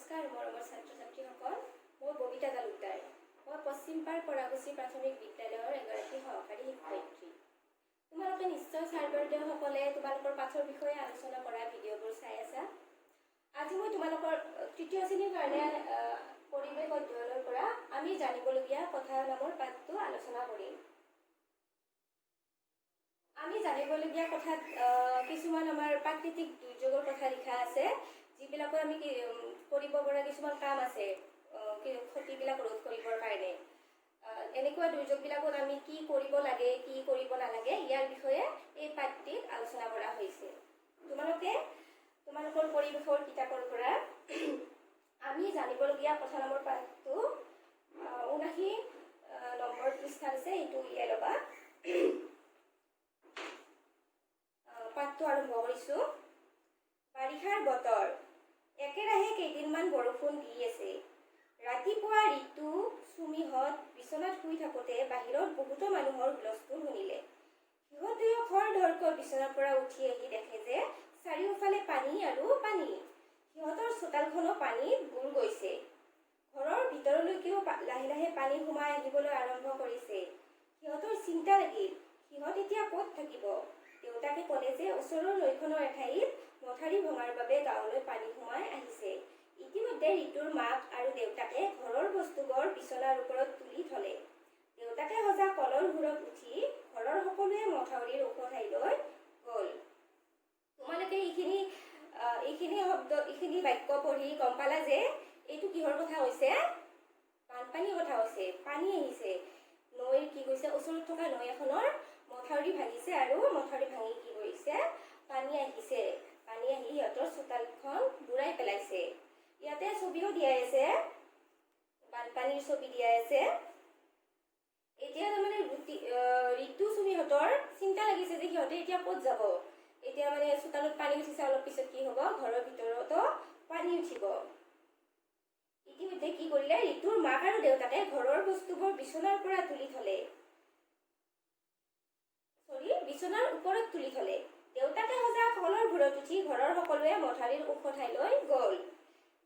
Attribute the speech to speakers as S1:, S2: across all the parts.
S1: নমস্কাৰ মৰমৰ ছাত্ৰ ছাত্ৰীসকল, মই ববিতা তালুকদাৰ। মই পশ্চিমপাৰ পৰাগুচি প্ৰাথমিক বিদ্যালয়ৰ এগৰাকী সহকাৰী শিক্ষয়িত্ৰী। তোমালোকে নিশ্চয় ছাৰ বাইদেউসকলে তোমালোকৰ পাঠৰ বিষয়ে আলোচনা কৰা ভিডিঅ'বোৰ চাই আছা। আজি মই তোমালোকৰ তৃতীয় শ্ৰেণীৰ কাৰণে পৰিৱেশ অধ্যয়নৰ পৰা আমি জানিবলগীয়া কথা নামৰ পাঠটো আলোচনা কৰিম। আমি জানিবলগীয়া কথাত কিছুমান আমাৰ প্ৰাকৃতিক দুৰ্যোগৰ কথা লিখা আছে, যিবিলাকত আমি কৰিব পৰা কিছুমান কাম আছে ক্ষতিবিলাক ৰোধ কৰিবৰ কাৰণে। এনেকুৱা দুৰ্যোগবিলাকত আমি কি কৰিব লাগে, কি কৰিব নালাগে, ইয়াৰ বিষয়ে এই পাঠটিত আলোচনা কৰা হৈছে। তোমালোকৰ পৰিৱেশৰ কিতাপৰ পৰা আমি জানিবলগীয়া কথা নামৰ পাঠটো ৭৯ নম্বৰ পৃষ্ঠাত আছে, এইটো উলিয়াই ল'বা। পাঠটো আৰম্ভ কৰিছোঁ। বাৰিষাৰ বতৰ, একেৰাহে কেইদিনমান বৰষুণ দি আছে। ৰাতিপুৱা ঋতু চুমিহঁত বিচনাত শুই থাকোঁতে বাহিৰত বহুতো মানুহৰ হুলস্থুল শুনিলে। সিহঁতেও খৰধৰকৈ বিচনাৰ পৰা উঠি আহি দেখে যে চাৰিওফালে পানী আৰু পানী। সিহঁতৰ চোতালখনো পানীত বুৰ গৈছে। ঘৰৰ ভিতৰলৈকেও লাহে লাহে পানী সোমাই আহিবলৈ আৰম্ভ কৰিছে। সিহঁতৰ চিন্তা লাগিল, সিহঁত এতিয়া ক'ত থাকিব? দেউতাকে ক'লে যে ওচৰৰ নৈখনৰ এঠাইত মথাউৰি ভঙাৰ বাবে গাঁৱলৈ পানী সোমাই আহিছে। ইতিমধ্যে ঋতুৰ মাক আৰু দেউতাকে ঘৰৰ বস্তুবোৰ বিচনাৰ ওপৰত তুলি থলে। দেউতাকে সজা কলৰ ভূৰত উঠি ঘৰৰ সকলোৱে মথাউৰিৰ ওখ ঠাইলৈ গ'ল। তোমালোকে এইখিনি বাক্য পঢ়ি গম পালা যে এইটো কিহৰ কথা হৈছে? বানপানীৰ কথা হৈছে। পানী আহিছে, নৈৰ কি কৈছে, ওচৰত থকা নৈ এখনৰ মথাউৰি ভাঙিছে আৰু মথাউৰি ভাঙি কি কৰিছে, পানী আহিছে। পানী আহি সিহঁতৰ চোতালখন বুৰাই পেলাইছে। ইয়াতে ছবিও দিয়া আছে, বানপানীৰ ছবি দিয়া আছে। এতিয়া তাৰমানে ঋতু চুমিহঁতৰ চিন্তা লাগিছে যে সিহঁতে এতিয়া ক'ত যাব। এতিয়া মানে চোতালত পানী উঠিছে, অলপ পিছত কি হ'ব, ঘৰৰ ভিতৰতো পানী উঠিব। ইতিমধ্যে কি কৰিলে, ঋতুৰ মাক আৰু দেউতাকে ঘৰৰ বস্তুবোৰ বিচনাৰ ওপৰত তুলি থলে। দেউতাকে সজা কলৰ ভূৰত উঠি ঘৰৰ সকলোৱে মথাউৰিৰ ওখ ঠাইলৈ গ'ল।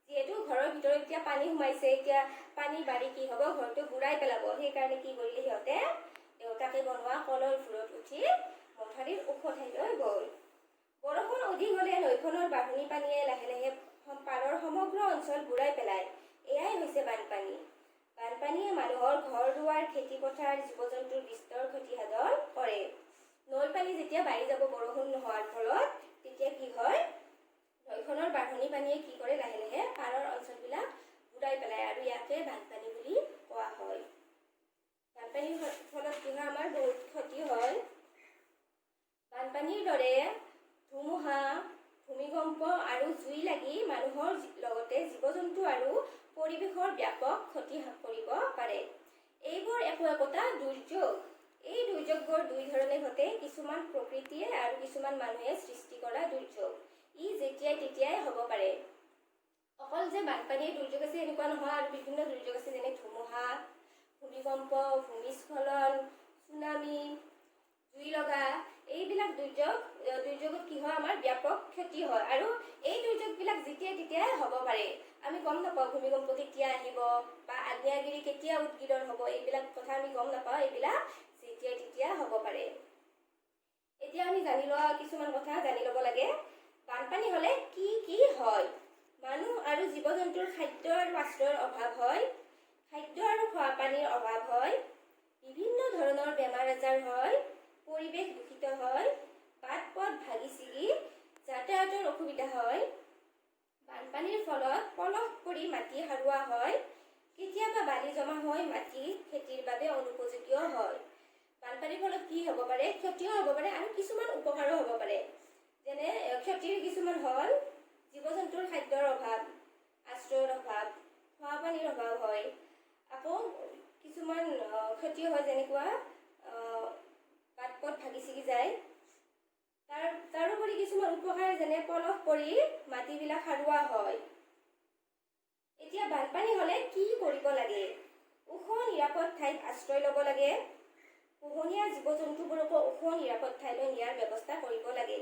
S1: যিহেতু ঘৰৰ ভিতৰত এতিয়া পানী সোমাইছে, এতিয়া পানী বাঢ়ি কি হ'ব, ঘৰটো বুৰাই পেলাব। সেইকাৰণে কি কৰিলে সিহঁতে, দেউতাকে বনোৱা কলৰ ভূৰত উঠি মথাউৰিৰ ওখ ঠাইলৈ গ'ল। বৰষুণ অধিক হ'লে নৈখনৰ বাঢ়নী পানীয়ে লাহে লাহে পাৰৰ সমগ্ৰ অঞ্চল বুৰাই পেলায়। এয়াই হৈছে বানপানী। বানপানীয়ে মানুহৰ ঘৰ দুৱাৰ, খেতি পথাৰ, জীৱ জন্তুৰ বিস্তৰ ক্ষতি সাধন কৰে। নৈৰ পানী যেতিয়া বাঢ়ি যাব বৰষুণ নোহোৱাৰ ফলত, তেতিয়া কি হয়, নৈখনৰ বাঢ়নী পানীয়ে কি কৰে, লাহে লাহে পাৰৰ অঞ্চলবিলাক বুৰাই পেলায় আৰু ইয়াকে বানপানী বুলি কোৱা হয়। বানপানীৰ ফলত কি হয়, আমাৰ বহুত ক্ষতি হয়। বানপানীৰ দৰে ধুমুহা, ভূমিকম্প আৰু জুই লাগি মানুহৰ লগতে জীৱ জন্তু আৰু পৰিৱেশৰ ব্যাপক ক্ষতি কৰিব পাৰে। এইবোৰ একোটা দুৰ্যোগ। এই দুৰ্যোগবোৰ দুই ধৰণে ঘটে, কিছুমান প্ৰকৃতিয়ে আৰু কিছুমান মানুহে সৃষ্টি কৰা দুৰ্যোগ। ই যেতিয়াই তেতিয়াই হ'ব পাৰে। অকল যে বানপানীৰ দুৰ্যোগ আছে এনেকুৱা নহয়, আৰু বিভিন্ন দুৰ্যোগ আছে, যেনে ধুমুহা, ভূমিকম্প, ভূমিস্খলন, চুনামি, জুই লগা। এইবিলাক দুৰ্যোগত কি হয়, আমাৰ ব্যাপক ক্ষতি হয় আৰু এই দুৰ্যোগবিলাক যেতিয়াই তেতিয়াই হ'ব পাৰে। আমি গম নাপাওঁ ভূমিকম্প কেতিয়া আহিব বা আগ্নেয়গিৰি কেতিয়া উদগিৰণ হ'ব, এইবিলাক কথা আমি গম নাপাওঁ। এইবিলাক যেতিয়াই তেতিয়াই হ'ব পাৰে। এতিয়া আমি কিছুমান কথা জানি ল'ব লাগে। বানপানী হ'লে কি কি হয়? মানুহ আৰু জীৱ জন্তুৰ খাদ্য আৰু আশ্ৰয়ৰ অভাৱ হয়। খাদ্য আৰু খোৱা পানীৰ অভাৱ হয়। বিভিন্ন ধৰণৰ বেমাৰ আজাৰ হয়। পৰিৱেশ দূষিত হয়। বাট পথ ভাগি ছিগি যাতায়াতৰ অসুবিধা হয়। বানপানীৰ ফলত পলস পৰি মাটি সাৰুৱা হয়। কেতিয়াবা বালি জমা হৈ মাটি খেতিৰ বাবে অনুপযোগী হয়। বানপানীৰ ফলত কি হ'ব পাৰে, ক্ষতিও হ'ব পাৰে আৰু কিছুমান উপকাৰো হ'ব পাৰে। যেনে ক্ষতিৰ কিছুমান হ'ল, জীৱ জন্তুৰ খাদ্যৰ অভাৱ, আশ্ৰয়ৰ অভাৱ, খোৱা পানীৰ অভাৱ হয়। আকৌ কিছুমান ক্ষতি হয়, যেনেকুৱা বাট পথ ভাগি ছিগি যায়। তাৰোপৰি কিছুমান উপকাৰ, যেনে পলস পৰি মাটিবিলাক সাৰুৱা হয়। এতিয়া বানপানী হ'লে কি কৰিব লাগে? ওখ নিৰাপদ ঠাইত আশ্ৰয় ল'ব লাগে। পোহনীয়া জীৱ জন্তুবোৰকো ওখ নিৰাপদ ঠাইলৈ নিয়াৰ ব্যৱস্থা কৰিব লাগে।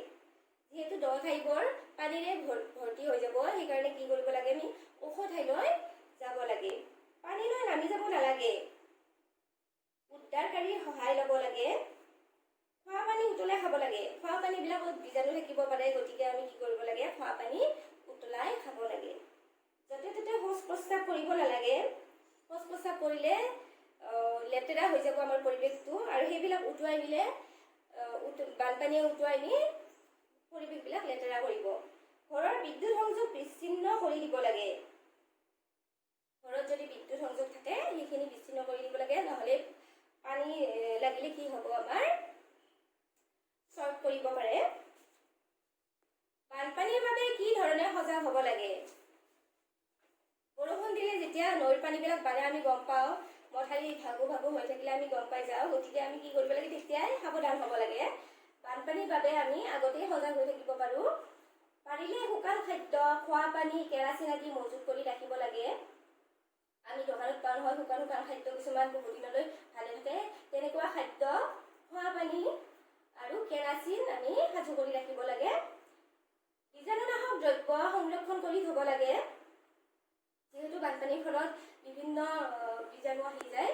S1: যিহেতু দ ঠাইবোৰ পানীৰে ভৰ্তি হৈ যাব। সেইকাৰণে কি কৰিব লাগে, আমি ওখ ঠাইলৈ যাব লাগে। পানীলৈ নামি যাব নালাগে, উদ্ধাৰকাৰীৰ সহায় ল'ব লাগে। খোৱা পানী উতলাই খাব লাগে। খোৱা পানীবিলাকত বীজাণু থাকিব পাৰে, গতিকে আমি কি কৰিব লাগে, খোৱা পানী উতলাই খাব লাগে। য'তে ত'তে শৌচ প্ৰস্ৰাৱ কৰিব নালাগে। শৌচ প্ৰস্ৰাৱ কৰিলে লেতেৰা হৈ যাব আমাৰ পৰিৱেশটো, আৰু সেইবিলাক উটুৱাই নিলে বানপানীয়ে উটুৱাই নি পৰিৱেশবিলাক লেতেৰা কৰিব। ঘৰৰ বিদ্যুৎ সংযোগ বিচ্ছিন্ন কৰি দিব লাগে। ঘৰত যদি বিদ্যুৎ সংযোগ থাকে সেইখিনি বিচ্ছিন্ন কৰি দিব লাগে, নহ'লে পানী লাগিলে কি হ'ব, আমাৰ শ্বৰ্ট কৰিব পাৰে। বানপানীৰ বাবে কি ধৰণে সজাগ হ'ব লাগে? বৰষুণ দিলে যেতিয়া নৈৰ পানীবিলাক বাঢ়ে আমি গম পাওঁ, মথাউৰি ভাগু ভাগু হৈ থাকিলে আমি গম পাই যাওঁ, গতিকে আমি কি কৰিব লাগে, তেতিয়াই সাৱধান হ'ব লাগে। বানপানীৰ বাবে আমি আগতেই সজাগ হৈ থাকিব পাৰোঁ। পাৰিলে শুকান খাদ্য, খোৱা পানী, কেৰাচিন আদি মজুত কৰি ৰাখিব লাগে। আমি দোকানত পাওঁ নহয় শুকান খাদ্য কিছুমান বহু দিনলৈ ভালে থাকে, তেনেকুৱা খাদ্য, খোৱা পানী আৰু কেৰাচিন আমি সাজু কৰি ৰাখিব লাগে। বীজাণুনাশক দ্ৰব্য সংৰক্ষণ কৰি থ'ব লাগে। যিহেতু বানপানীৰ ফলত বিভিন্ন বীজাণু আহি যায়,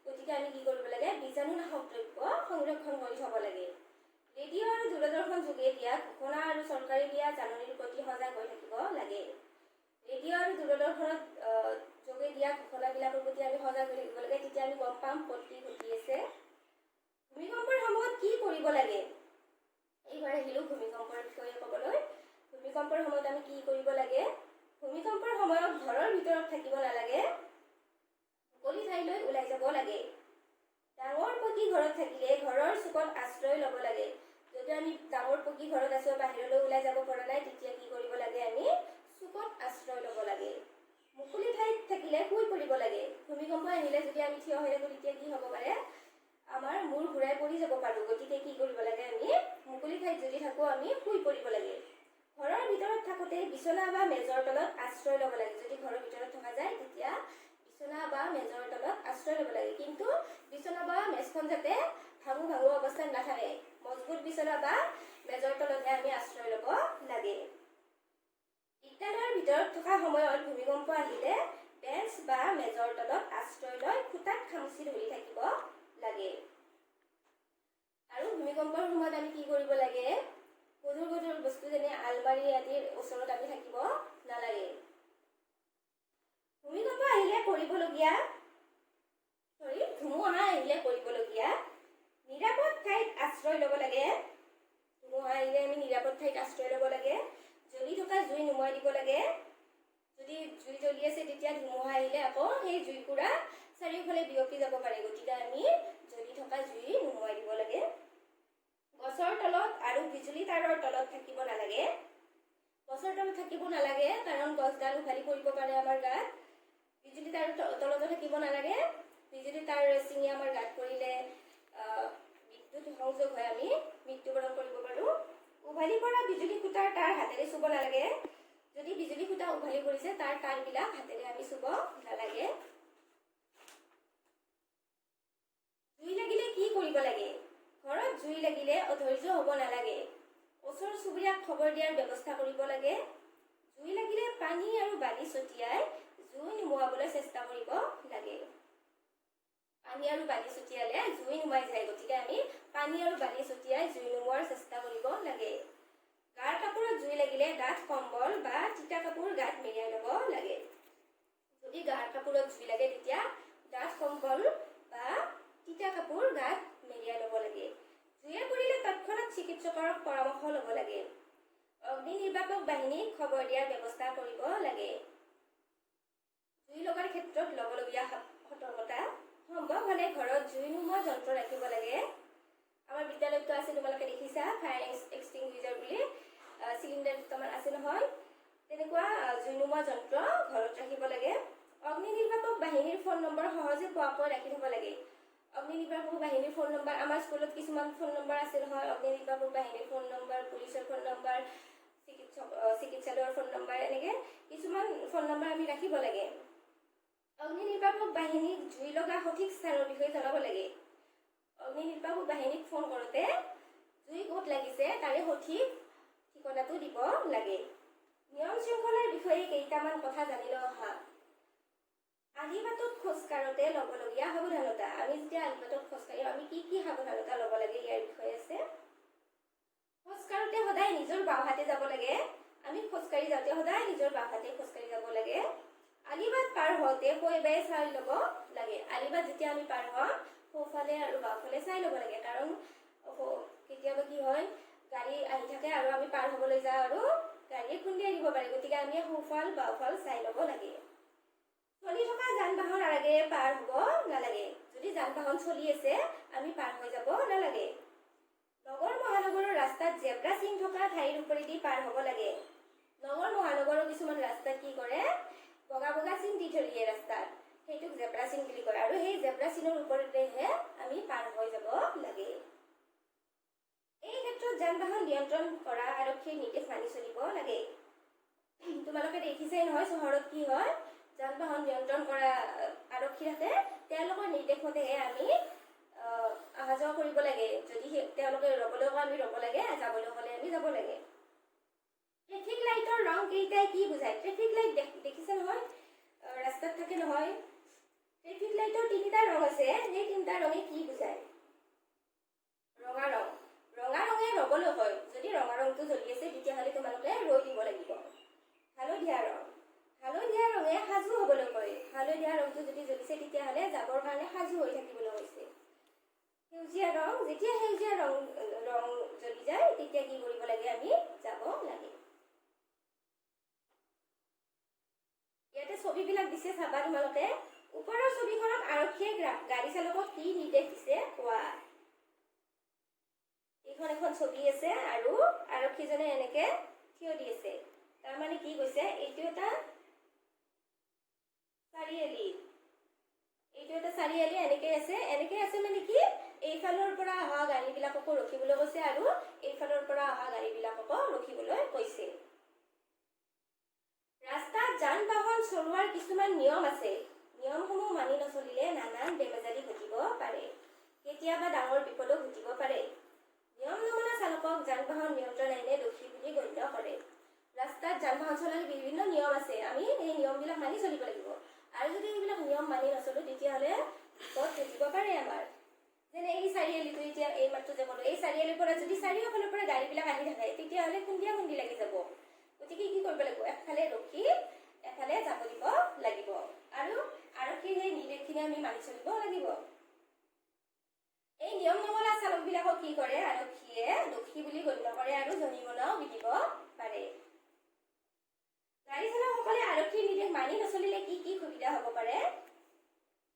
S1: গতিকে আমি কি কৰিব লাগে, বীজাণুনাশক দ্ৰব্য সংৰক্ষণ কৰি থ'ব লাগে। ৰেডিঅ' আৰু দূৰদৰ্শন যোগে দিয়া ঘোষণা আৰু চৰকাৰে দিয়া জাননীৰ প্ৰতি সজাগ হৈ থাকিব লাগে। ৰেডিঅ' আৰু দূৰদৰ্শনত যোগে দিয়া ঘোষণাবিলাকৰ প্ৰতি আমি সজাগ হৈ থাকিব লাগে, তেতিয়া আমি গম পাম ক'ত কি ঘটি আছে। ভূমিকম্পৰ সময়ত কি কৰিব লাগে? এইবাৰ আহিলোঁ ভূমিকম্পৰ বিষয়ে ক'বলৈ। ভূমিকম্পৰ সময়ত আমি কি কৰিব লাগে? ভূমিকম্পৰ সময়ত ঘৰৰ ভিতৰত থাকিব নালাগে, মুকলি ঠাইলৈ ওলাই যাব লাগে। ডাঙৰ পকী ঘৰত থাকিলে ঘৰৰ চুকত আশ্ৰয় ল'ব লাগে। যদি আমি ডাঙৰ পকী ঘৰত আছোঁ, বাহিৰলৈ ওলাই যাব পৰা নাই, তেতিয়া কি কৰিব লাগে, আমি চুকত আশ্ৰয় ল'ব লাগে। মুকলি ঠাইত থাকিলে শুই পৰিব লাগে। ভূমিকম্প আহিলে যদি আমি থিয় হৈ থাকোঁ, তেতিয়া কি হ'ব পাৰে, আমাৰ মূৰ ঘূৰাই পৰি যাব পাৰোঁ। গতিকে কি কৰিব লাগে, আমি মুকলি ঠাইত যদি থাকোঁ আমি শুই পৰিব লাগে। ঘৰৰ ভিতৰত থাকোঁতে বিচনা বা মেজৰ তলত আশ্ৰয় ল'ব লাগে। যদি ঘৰৰ ভিতৰত থকা যায় তেতিয়া বিচনা বা মেজৰ তলত আশ্ৰয় ল'ব লাগে, কিন্তু বিচনা বা মেজখন যাতে ভাঙু ভাঙু অৱস্থাত নাথাকে, মজবুত বিচনা বা মেজৰ তলতহে আমি আশ্ৰয় ল'ব লাগে। বিদ্যালয়ৰ ভিতৰত থকা সময়ত ভূমিকম্প আহিলে বেঞ্চ বা মেজৰ তলত আশ্ৰয় লৈ খুটাত খামুচি ধৰি থাকিব লাগে। আৰু ভূমিকম্পৰ সময়ত আমি কি কৰিব লাগে, গধুৰ গধুৰ বস্তু যেনে আলমাৰি আদিৰ ওচৰত আমি থাকিব নালাগে। ভূমিকম্প আহিলে ধুমুহা আহিলে কৰিবলগীয়া নিৰাপদ ঠাইত আশ্ৰয় ল'ব লাগে। ধুমুহা আহিলে আমি নিৰাপদ ঠাইত আশ্ৰয় ল'ব লাগে। জ্বলি থকা জুই নুমুৱাই দিব লাগে। যদি জুই জ্বলি আছে তেতিয়া ধুমুহা আহিলে আকৌ সেই জুইকুৰা চাৰিওফালে বিয়পি যাব পাৰে, গতিকে আমি জ্বলি থকা জুই নুমুৱাই দিব লাগে। গছৰ তলত আৰু বিজুলী তাঁৰৰ তলত থাকিব নালাগে। গছৰ তলত থাকিব নালাগে, কাৰণ গছডাল উভালি পৰিব পাৰে আমাৰ গাত। বিজুলী তাঁৰৰ তলতো থাকিব নালাগে। বিজুলী তাঁৰ ছিঙি আমাৰ গাত পৰিলে বিদ্যুৎ সংযোগ হৈ আমি মৃত্যুবৰণ কৰিব পাৰোঁ। উভালি পৰা বিজুলী খুঁটাৰ তাঁৰ হাতেৰে চুব নালাগে। যদি বিজুলী খুঁটা উভালি পৰিছে তাৰ তাঁৰবিলাক হাতেৰে আমি চুব নালাগে। জুই লাগিলে কি কৰিব লাগে? ঘৰত জুই লাগিলে অধৈৰ্য হ'ব নালাগে। ওচৰ চুবুৰীয়াক খবৰ দিয়াৰ ব্যৱস্থা কৰিব লাগে। জুই লাগিলে পানী আৰু বালি ছটিয়াই জুই নুমুৱাবলৈ চেষ্টা কৰিব লাগে। পানী আৰু বালি ছটিয়ালে জুই নুমাই যায়, গতিকে আমি পানী আৰু বালি ছটিয়াই জুই নুমুৱাৰ চেষ্টা কৰিব লাগে। গাৰ কাপোৰত জুই লাগিলে ডাঠ কম্বল বা তিতা কাপোৰ গাত মেৰিয়াই ল'ব লাগে। যদি গাৰ কাপোৰত জুই লাগে তেতিয়া ডাঠ কম্বল বা তিতা কাপোৰ গাত মেৰিয়াই ল'ব লাগে। জুয়ে পৰিলে তৎক্ষণাত চিকিৎসকৰ পৰামৰ্শ ল'ব লাগে। অগ্নি নিৰ্বাপক বাহিনীক খবৰ দিয়াৰ ব্যৱস্থা কৰিব লাগে। জুই লগাৰ ক্ষেত্ৰত ল'বলগীয়া সতৰ্কতা: সম্ভৱ হ'লে ঘৰত জুই নুমুৱা যন্ত্ৰ ৰাখিব লাগে। আমাৰ বিদ্যালয়তো আছে, তোমালোকে দেখিছা, ফায়াৰ এক্সটিংগুইজাৰ বুলি চিলিণ্ডাৰ দুটামান আছে নহয়, তেনেকুৱা জুই নুমুৱা যন্ত্ৰ ঘৰত ৰাখিব লাগে। অগ্নি নিৰ্বাপক বাহিনীৰ ফোন নম্বৰ সহজে পোৱাকৈ ৰাখি থ'ব লাগে। অগ্নি নিৰ্বাপক বাহিনীৰ ফোন নম্বৰ, আমাৰ স্কুলত কিছুমান ফোন নম্বৰ আছে নহয়, অগ্নি নিৰ্বাপক বাহিনীৰ ফোন নম্বৰ, পুলিচৰ ফোন নম্বৰ, চিকিৎসালয়ৰ ফোন নম্বৰ, এনেকৈ কিছুমান ফোন নম্বৰ আমি ৰাখিব লাগে। অগ্নি নিৰ্বাপক বাহিনীক জুই লগা সঠিক স্থানৰ বিষয়ে জনাব লাগে। অগ্নি নিৰ্বাপক বাহিনীক ফোন কৰোঁতে জুই ক'ত লাগিছে তাৰে সঠিক ঠিকনাটো দিব লাগে। নিয়ম শৃংখলাৰ বিষয়ে কেইটামান কথা জানি লওঁ আহা। আলিবাটত খোজকাঢ়োতে ল'বলগীয়া সাৱধানতা। আমি যেতিয়া আলিবাটত খোজকাঢ়ি আমি কি সাৱধানতা ল'ব লাগে ইয়াৰ বিষয়ে আছে। খোজকাঢ়োতে সদায় নিজৰ বাওঁহাতে যাব লাগে। আমি খোজকাঢ়ি যাওঁতে সদায় নিজৰ বাওঁহাতে খোজকাঢ়ি যাব লাগে। আলিবাট পাৰ হওঁতে সোঁবায়ে চাই ল'ব লাগে। আলিবাট যেতিয়া আমি পাৰ হওঁ সোঁফালে আৰু বাওঁফালে চাই ল'ব লাগে, কাৰণ কেতিয়াবা কি হয় গাড়ী আহি থাকে আৰু আমি পাৰ হ'বলৈ যাওঁ আৰু গাড়ীয়ে খুন্দিয়াই দিব পাৰে, গতিকে আমি সোঁফাল বাওঁফাল চাই ল'ব লাগে। চলি থকা যান বাহন আগেৰে পাৰ হ'ব নালাগে। যদি যান বাহন চলি আছে আমি পাৰ হৈ যাব নালাগে। নগৰ মহানগৰৰ ৰাস্তাত জেব্ৰা চিন থকা ঠাইৰ ওপৰেদি পাৰ হ'ব লাগে। নগৰ মহানগৰৰ কিছুমান ৰাস্তাত কি কৰে, বগা বগা চিন দি থৈ দিয়ে ৰাস্তাত, সেইটোক জেব্ৰা চিন বুলি কয়, আৰু সেই জেব্ৰা চিনৰ ওপৰেৰেহে আমি পাৰ হৈ যাব লাগে। এই ক্ষেত্ৰত যান বাহন নিয়ন্ত্ৰণ কৰা আৰক্ষীৰ নিৰ্দেশ মানি চলিব লাগে। তোমালোকে দেখিছাই নহয় চহৰত কি হয়, যান বাহন নিয়ন্ত্ৰণ কৰা আৰক্ষী থাকে, তেওঁলোকৰ নিৰ্দেশ মতেহে আমি অহা যোৱা কৰিব লাগে। যদি তেওঁলোকে ৰ'বলৈ কয় আমি ৰ'ব লাগে, যাবলৈ হ'লে আমি যাব লাগে। ট্ৰেফিক লাইটৰ ৰং কেইটাই কি বুজায়? ট্ৰেফিক লাইট দেখিছে নহয়, ৰাস্তাত থাকে নহয়। ট্ৰেফিক লাইটৰ 3টা ৰং আছে, সেই 3টা ৰঙে কি বুজায়? ৰঙা ৰং। ৰঙা ৰঙে ৰ'বলৈ কয়। যদি ৰঙা ৰংটো জ্বলি আছে তেতিয়াহ'লে তোমালোকে ৰৈ দিব লাগিব। হালধীয়া ৰং। হালধীয়া ৰঙে সাজু হ'বলৈ কয়। হালধীয়া ৰংটো যদি জ্বলিছে তেতিয়াহ'লে যাবৰ কাৰণে সাজু হৈ থাকিবলৈ কৈছে। সেউজীয়া ৰং। যেতিয়া সেউজীয়া ৰং জ্বলি যায় তেতিয়া কি কৰিব লাগে, আমি যাব লাগে। ইয়াতে ছবিবিলাক দিছে, চাবা তোমালোকে। ওপৰৰ ছবিখনত আৰক্ষীয়ে গাড়ী চালকক কি নিৰ্দেশ দিছে কোৱা। এইখন এখন ছবি আছে আৰু আৰক্ষীজনে এনেকে থিয় দি আছে। তাৰমানে কি কৈছে, এইটো এটা চাৰিআলি। এনেকে আছে মানে কি, এইফালৰ পৰা অহা গাড়ীবিলাককো ৰখিবলৈ কৈছে আৰু এইফালৰ পৰা অহা গাড়ীবিলাককো ৰখিবলৈ কৈছে। ৰাস্তাত যান বাহন চলোৱাৰ কিছুমান নিয়ম আছে। নিয়মসমূহ মানি নচলিলে নানান বেমেজালি ঘটিব পাৰে। কেতিয়াবা ডাঙৰ বিপদো ঘটিব পাৰে। নিয়ম নমনা চালকক যান বাহন নিয়ন্ত্ৰণ আইনে দোষী বুলি গণ্য কৰে। ৰাস্তাত যান বাহন চলালে বিভিন্ন নিয়ম আছে, আমি এই নিয়মবিলাক মানি চলিব লাগিব। আৰু যদি এইবিলাক নিয়ম মানি নচলো তেতিয়াহ'লে বিপদ ঘটিব পাৰে আমাৰ। যেনে এই চাৰিআলিটো, এতিয়া এই মাত্ৰ যে ক'লো, এই চাৰিআলিৰ পৰা যদি চাৰিওফালৰ পৰা গাড়ীবিলাক আহি থাকে তেতিয়াহ'লে খুন্দি লাগি যাব। গতিকে কি কৰিব লাগিব, এফালে ৰখি এফালে যাব দিব লাগিব, আৰু আৰক্ষীৰ সেই নিৰ্দেশখিনি আমি মানি চলিব লাগিব। এই নিয়ম নমনা চালকবিলাকক কি কৰে, আৰক্ষীয়ে দোষী বুলি গণ্য কৰে আৰু জৰিমনাও বিধিব পাৰে। গাড়ী চালকসকলে আৰক্ষীৰ নিৰ্দেশ মানি নচলিলে কি কি সুবিধা হ'ব পাৰে?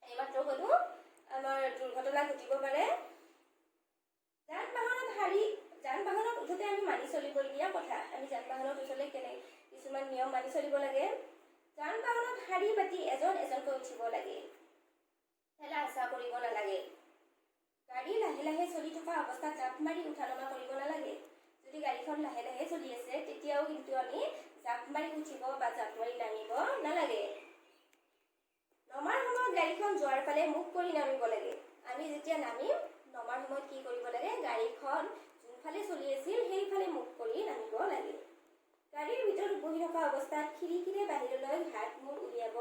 S1: এইমাত্ৰ ক'লো, আমাৰ দুৰ্ঘটনা ঘটিব পাৰে। যান বাহনত উঠোতে আমি মানি চলিবলগীয়া কথা। আমি যান বাহনত উঠলে কিছুমান নিয়ম মানি চলিব লাগে। যান বাহনত শাৰী পাতি এজন এজনকৈ উঠিব লাগে। ঠেলা হেঁচা কৰিব নালাগে। গাড়ী লাহে লাহে চলি থকা অৱস্থাত জাপ মাৰি উঠা নমা কৰিব নালাগে। যদি গাড়ীখন লাহে লাহে চলি আছে তেতিয়াও কিন্তু আমি জাপ মাৰি উঠিব বা জাপ মাৰি নামিব নালাগে। নমাৰ সময়ত গাড়ীখন যোৱাৰ ফালে মুখ কৰি নামিব লাগে। আমি যেতিয়া নামিম, নমাৰ সময়ত কি কৰিব লাগে, গাড়ীখন যোনফালে চলি আছিল সেইফালে মুখ কৰি নামিব লাগে। গাড়ীৰ ভিতৰত বহি থকা অৱস্থাত খিৰিকীৰে বাহিৰলৈ হাত মূৰ উলিয়াব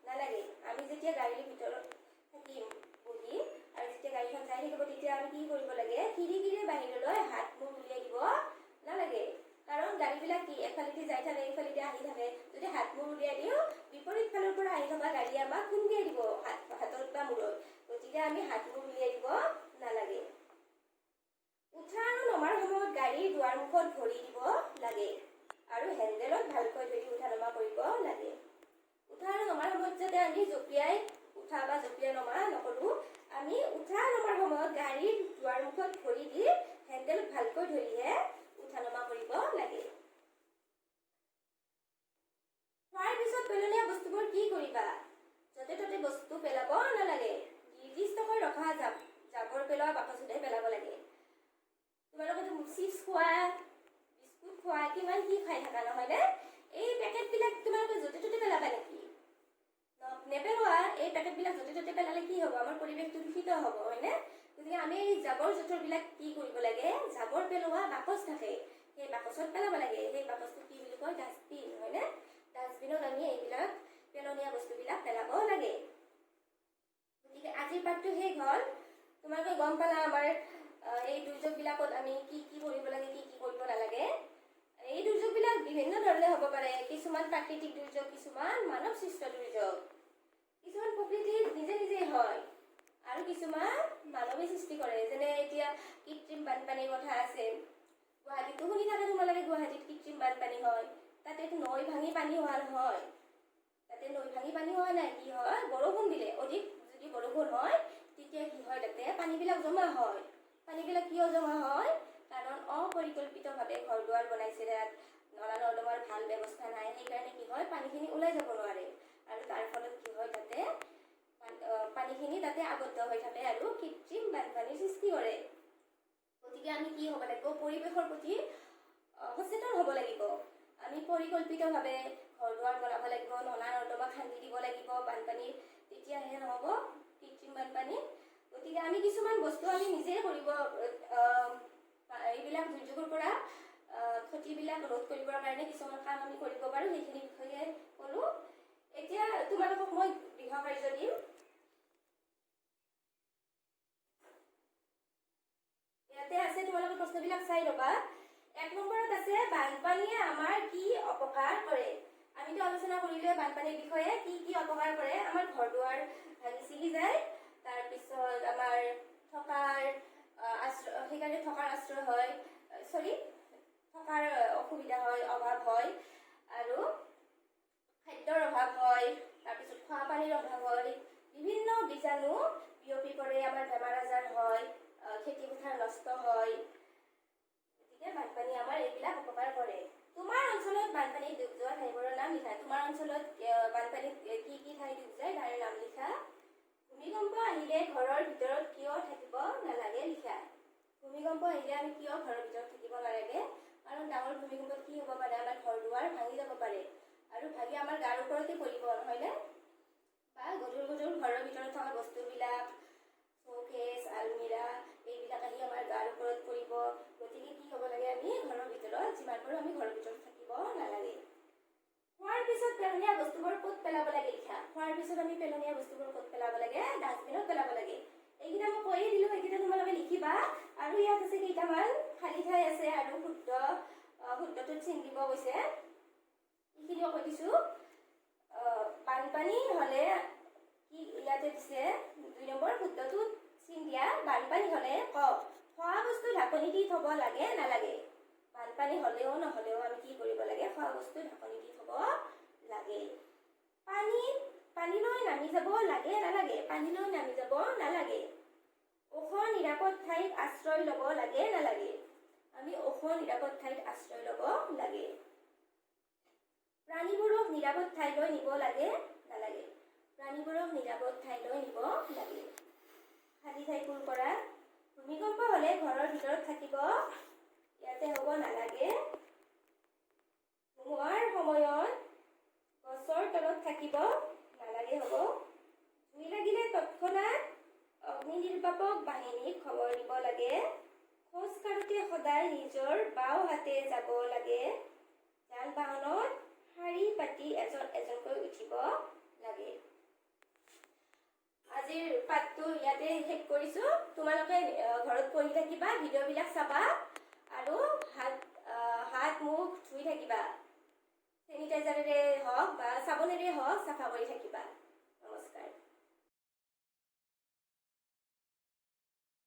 S1: নালাগে। আমি যেতিয়া গাড়ীৰ ভিতৰত থাকিম বহি আৰু যেতিয়া গাড়ীখন যাই থাকিব তেতিয়া আমি কি কৰিব লাগে, খিৰিকীৰে বাহিৰলৈ হাত মূৰ উলিয়াই দিব নালাগে। কাৰণ গাড়ীবিলাক কি এফালেদি যাই থাকে এইফালেদি আহি থাকে, যদি হাত মূৰ উলিয়াই দিওঁ বিপৰীত ফালৰ পৰা আহি থকা গাড়ীয়ে আমাক খুন্দিয়াই দিব হাতত বা মূৰত। গতিকে আমি হাত মূৰ উলিয়াই দিব নালাগে। উঠা আৰু নমাৰ সময়ত গাড়ীৰ দুৱাৰ মুখত ভৰি দিব লাগে আৰু হেণ্ডেলত ভালকৈ ধৰি উঠা নমা কৰিব লাগে। উঠা আৰু নমাৰ সময়ত যাতে আমি জঁপিয়াই উঠা বা জঁপিয়াই নমা নকৰোঁ। আমি উঠা নমাৰ সময়ত গাড়ীৰ দুৱাৰ মুখত ভৰি দি হেণ্ডেল ভালকৈ ধৰিহে উঠা নমা কৰিব লাগে। খোৱাৰ পিছত পেলনীয়া বস্তুবোৰ কি কৰিবা? য'তে ত'তে বস্তু পেলাব নালাগে। নিৰ্দিষ্টকৈ ৰখা জাবৰ পেলোৱা বাকচতহে পেলাব লাগে। তোমালোকেতো চিপছ খোৱা, বিস্কুট খোৱা, কিমান কি খাই থাকা নহয়নে? এই পেকেটবিলাক তোমালোকে য'তে ত'তে পেলাবা নেকি? নেপেলোৱা। এই পেকেটবিলাক য'তে ত'তে পেলালে কি হ'ব, আমাৰ পৰিৱেশটো দূষিত হ'ব, হয়নে? গতিকে আমি এই জাবৰ জোঁথৰবিলাক কি কৰিব লাগে, জাবৰ পেলোৱা বাকচ থাকে, সেই বাকচত পেলাব লাগে। সেই বাকচটো কি বুলি কয়, ডাষ্টবিন। পেলনীয়া বস্তুবিলাক পেলাব লাগে। গতিকে আজিৰ পাঠটো শেষ হ'ল। তোমালোকে গম পালা আমাৰ এই দুৰ্যোগবিলাকত আমি কি কি কৰিব লাগে, কি কি কৰিব নালাগে। এই দুৰ্যোগবিলাক বিভিন্ন ধৰণে হ'ব পাৰে। কিছুমান প্ৰাকৃতিক দুৰ্যোগ, কিছুমান মানৱ সৃষ্ট দুৰ্যোগ, কিছুমান প্ৰকৃতিৰ নিজে নিজেই হয় আৰু কিছুমান মানৱে সৃষ্টি কৰে। যেনে এতিয়া কৃত্ৰিম বানপানীৰ কথা আছে। গুৱাহাটীতো শুনি থাকে তোমালোকে, গুৱাহাটীত কৃত্ৰিম বানপানী হয়। তাতে নৈ ভাঙি পানী হোৱা নহয়, তাতে নৈ ভাঙি পানী হোৱা নাই। কি হয়, বৰষুণ দিলে, অধিক যদি বৰষুণ হয় তেতিয়া কি হয়, তাতে পানীবিলাক জমা হয়। পানীবিলাক কিয় জমা হয়? কাৰণ অপৰিকল্পিতভাৱে ঘৰ দুৱাৰ বনাইছে, তাত নলা নৰ্দমাৰ ভাল ব্যৱস্থা নাই। সেইকাৰণে কি হয়, পানীখিনি ওলাই যাব নোৱাৰে আৰু তাৰ ফলত কি হয়, তাতে পানীখিনি তাতে আবদ্ধ হৈ থাকে আৰু কৃত্ৰিম বানপানীৰ সৃষ্টি কৰে। গতিকে আমি কি হ'ব লাগিব, পৰিৱেশৰ প্ৰতি সচেতন হ'ব লাগিব। আমি পৰিকল্পিতভাৱে ঘৰ দুৱাৰ বনাব লাগিব, নলা নৰ্দমা খান্দি দিব লাগিব বানপানীৰ, তেতিয়াহে নহ'ব কৃত্ৰিম বানপানী। গতিকে আমি কিছুমান বস্তু আমি নিজেই কৰিব, এইবিলাক দুৰ্যোগৰ পৰা ক্ষতিবিলাক ৰোধ কৰিবৰ কাৰণে কিছুমান কাম আমি কৰিব পাৰোঁ। সেইখিনি বিষয়ে ক'লোঁ। এতিয়া তোমালোকক মই গৃহ কাৰ্য দিম। ইয়াতে আছে, তোমালোকে প্ৰশ্নবিলাক চাই ল'বা। 1 নম্বৰত আছে, বানপানীয়ে আমাৰ কি অপকাৰ কৰে? আমিতো আলোচনা কৰিলোৱে বানপানীৰ বিষয়ে, কি কি অপকাৰ কৰে। আমাৰ ঘৰ দুৱাৰ ভাঙি ছিঙি যায়, তাৰপিছত আমাৰ সেইকাৰণে থকাৰ আশ্ৰয় হয়, থকাৰ অসুবিধা হয়, অভাৱ হয়, আৰু খাদ্যৰ অভাৱ হয়, তাৰপিছত খোৱা পানীৰ অভাৱ হয়, বিভিন্ন বীজাণু বিয়পি পৰে, আমাৰ বেমাৰ আজাৰ হয়, খেতি পথাৰ নষ্ট হয়। গতিকে বানপানী আমাৰ এইবিলাক অপকাৰ কৰে। তোমাৰ অঞ্চলত বানপানীত ডুব যোৱা ঠাইবোৰৰ নাম লিখা। তোমাৰ অঞ্চলত বানপানীত কি কি ঠাই ডুব যায় তাৰে নাম লিখা। ভূমিকম্প আহিলে ঘৰৰ ভিতৰত কিয় থাকিব নালাগে লিখা। ভূমিকম্প আহিলে আমি কিয় ঘৰৰ ভিতৰত থাকিব নালাগে? কাৰণ ডাঙৰ ভূমিকম্পত কি হ'ব পাৰে, আমাৰ ঘৰ দুৱাৰ ভাঙি যাব পাৰে আৰু ভাঙি আমাৰ গাৰ ওপৰতে পৰিব, নহয়নে? বা গধুৰ গধুৰ ঘৰৰ ভিতৰত থকা বস্তুবিলাক, চৌকেছ, আলমিৰা, এইবিলাক আহি আমাৰ গাৰ ওপৰত পৰিব। গতিকে কি হ'ব লাগে, আমি ঘৰৰ ভিতৰত যিমান পাৰোঁ আমি ঘৰৰ ভিতৰত থাকিব নালাগে। খোৱাৰ পিছত পেলনীয়া বস্তুবোৰ ক'ত পেলাব লাগে লিখা। খোৱাৰ পিছত আমি পেলনীয়া বস্তুবোৰ ক'ত পেলাব লাগে? ডাষ্টবিনত পেলাব লাগে। এইকেইটা মই কৈয়ে দিলোঁ, এইকেইটা তোমালোকে লিখিবা। আৰু ইয়াত আছে কেইটামান খালী ঠাই আছে আৰু শুদ্ধটোত চিন দিব কৈছে, এইখিনিও কৈ দিছোঁ। বানপানী হ'লে কি ইয়াতে দিছে 2 নম্বৰ শুদ্ধটোত চিন দিয়া। বানপানী হ'লে খোৱা বস্তু ঢাকনি দি থ'ব লাগে নালাগে? বানপানী হ'লেও নহ'লেও আমি কি কৰিব লাগে? খোৱা বস্তু ঢাকনি দি থ'ব লাগে। পানীলৈ নামি যাব লাগে নালাগে? পানীলৈ নামি যাব নালাগে। ওখ নিৰাপদ ঠাইত আশ্ৰয় ল'ব লাগে নালাগে? আমি ওখ নিৰাপদ ঠাইত আশ্ৰয় ল'ব লাগে। প্ৰাণীবোৰক নিৰাপদ ঠাইলৈ নিব লাগে নালাগে? প্ৰাণীবোৰক নিৰাপদ ঠাইলৈ নিব লাগে। খালী ঠাই পূৰ কৰা। ভূমিকম্প হ'লে ঘৰৰ ভিতৰত থাকিব ইয়াতে হ'ব নালাগে। ধুমুহাৰ সময়ত গছৰ তলত থাকিব নালাগে হ'ব। জুই লাগিলে তৎক্ষণাত অগ্নি নিৰ্বাপক বাহিনীক খবৰ দিব লাগে। খোজ কাঢ়োতে সদায় নিজৰ বাওঁ হাতে যাব লাগে। যান বাহনত শাৰী পাতি এজন এজনকৈ উঠিব লাগে। আজিৰ পাঠটো ইয়াতে শেষ কৰিছোঁ। তোমালোকে ঘৰত পঢ়ি থাকিবা, ভিডিঅ'বিলাক চাবা আৰু হাত মুখ ধুই থাকিবা। চেনিটাইজাৰেৰে হওক বা চাবোনেৰে হওক চাফা কৰি থাকিবা।